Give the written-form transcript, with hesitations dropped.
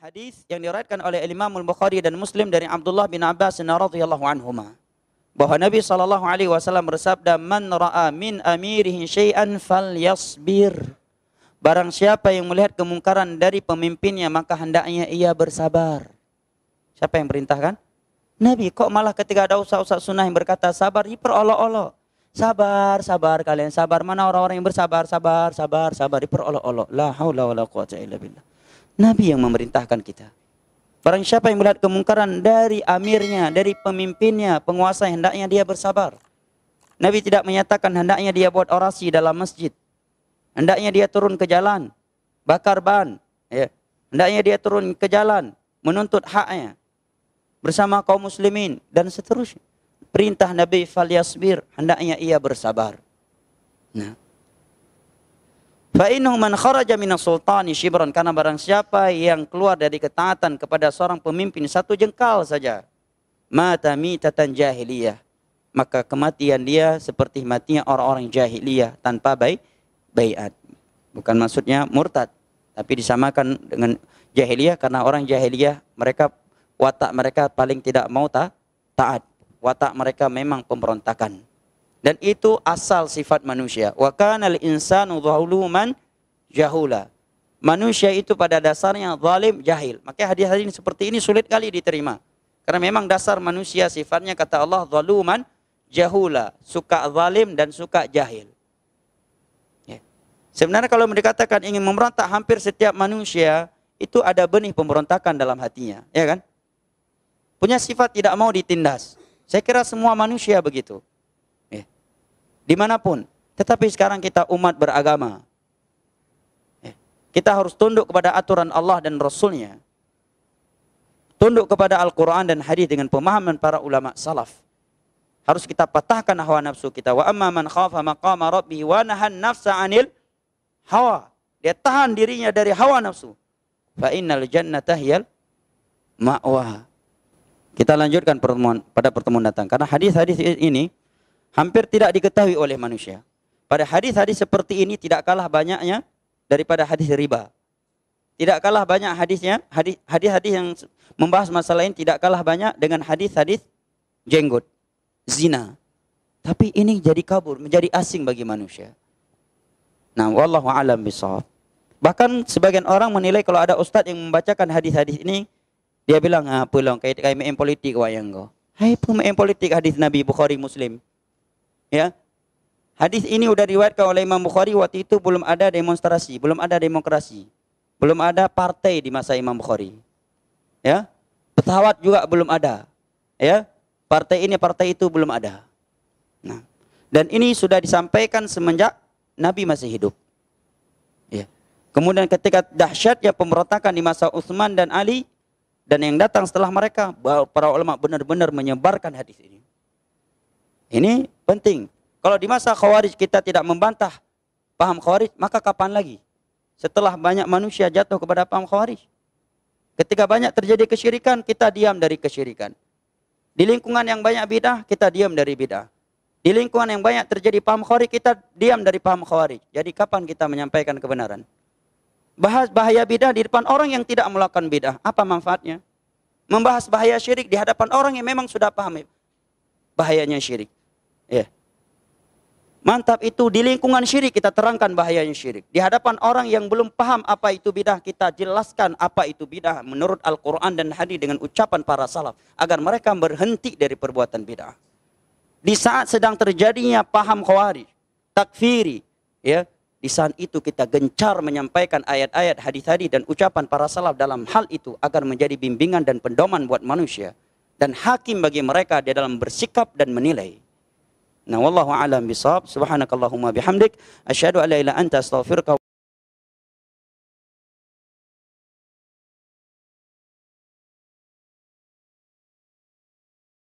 hadis yang diriwayatkan oleh Imam Al-Bukhari dan Muslim dari Abdullah bin Abbas radhiyallahu anhuma bahwa Nabi sallallahu alaihi wasallam bersabda, "Man ra'a min amirihi syai'an falyasbir." Barang siapa yang melihat kemungkaran dari pemimpinnya, maka hendaknya ia bersabar. Siapa yang perintahkan? Nabi. Kok malah ketika ada ustaz-ustaz sunnah yang berkata sabar, diperolok-olok. Sabar, sabar kalian, sabar. Mana orang-orang yang bersabar, sabar, sabar, sabar, diperolok-olok. La haula wala quwwata illa billah. Nabi yang memerintahkan kita. Barang siapa yang melihat kemungkaran dari amirnya, dari pemimpinnya, penguasa, hendaknya dia bersabar. Nabi tidak menyatakan hendaknya dia buat orasi dalam masjid. Hendaknya dia turun ke jalan, bakar ban. Ya. Hendaknya dia turun ke jalan, menuntut haknya bersama kaum muslimin dan seterusnya. Perintah Nabi falyasbir, hendaknya ia bersabar. Nah. Fa innahu man kharaja minas sultani shibran, karena barang siapa yang keluar dari ketaatan kepada seorang pemimpin satu jengkal saja, mata mitatan jahiliyah, maka kematian dia seperti matinya orang-orang jahiliyah tanpa baiat. Bukan maksudnya murtad, tapi disamakan dengan jahiliyah karena orang jahiliyah mereka watak mereka paling tidak mau taat. Watak mereka memang pemberontakan. Dan itu asal sifat manusia. Wa kana al-insanu zaluman jahula. Manusia itu pada dasarnya zalim, jahil. Maka hadis-hadis seperti ini sulit kali diterima. Karena memang dasar manusia sifatnya kata Allah zaluman jahula, suka zalim dan suka jahil. Ya. Sebenarnya kalau dikatakan ingin memberontak, hampir setiap manusia itu ada benih pemberontakan dalam hatinya, ya kan? Punya sifat tidak mau ditindas. Saya kira semua manusia begitu. Dimanapun. Tetapi sekarang kita umat beragama. Kita harus tunduk kepada aturan Allah dan Rasulnya. Tunduk kepada Al-Quran dan hadis dengan pemahaman para ulama salaf. Harus kita patahkan hawa nafsu kita. Wa amma man khafa maqama rabbih wa nahan nafsa 'anil hawa. Dia tahan dirinya dari hawa nafsu. Fa innal jannata hiyal ma'wa. Kita lanjutkan pada pertemuan datang. Karena hadis-hadis ini hampir tidak diketahui oleh manusia. Pada hadis-hadis seperti ini tidak kalah banyaknya daripada hadis riba. Tidak kalah banyak hadisnya, hadis-hadis yang membahas masalah ini tidak kalah banyak dengan hadis-hadis jenggot, zina. Tapi ini jadi kabur, menjadi asing bagi manusia. Nah, wallahu a'lam bishawab. Bahkan sebagian orang menilai kalau ada ustaz yang membacakan hadis-hadis ini, dia bilang, pulang kayak main politik wayang kau. Hai, pemain politik hadis Nabi Bukhari Muslim. Ya, hadis ini udah diriwayatkan oleh Imam Bukhari. Waktu itu belum ada demonstrasi, belum ada demokrasi, belum ada partai di masa Imam Bukhari. Ya, pesawat juga belum ada. Ya, partai ini partai itu belum ada. Nah, dan ini sudah disampaikan semenjak Nabi masih hidup. Ya, kemudian ketika dahsyatnya pemberontakan di masa Utsman dan Ali dan yang datang setelah mereka, para ulama benar-benar menyebarkan hadis ini. Ini penting. Kalau di masa Khawarij kita tidak membantah paham Khawarij, maka kapan lagi? Setelah banyak manusia jatuh kepada paham Khawarij. Ketika banyak terjadi kesyirikan, kita diam dari kesyirikan. Di lingkungan yang banyak bidah, kita diam dari bidah. Di lingkungan yang banyak terjadi paham Khawarij, kita diam dari paham Khawarij. Jadi kapan kita menyampaikan kebenaran? Bahas bahaya bidah di depan orang yang tidak melakukan bidah, apa manfaatnya? Membahas bahaya syirik di hadapan orang yang memang sudah paham bahayanya syirik. Ya. Mantap itu di lingkungan syirik kita terangkan bahayanya syirik. Di hadapan orang yang belum paham apa itu bidah, kita jelaskan apa itu bidah menurut Al-Quran dan hadis dengan ucapan para salaf agar mereka berhenti dari perbuatan bidah. Di saat sedang terjadinya paham Khawarij, takfiri, ya, di saat itu kita gencar menyampaikan ayat-ayat hadis-hadis dan ucapan para salaf dalam hal itu agar menjadi bimbingan dan pedoman buat manusia dan hakim bagi mereka di dalam bersikap dan menilai. Nah, wallahu a'lam bishawab. Subhanakallahumma bihamdik asyhadu an la ilaha illa anta astaghfiruka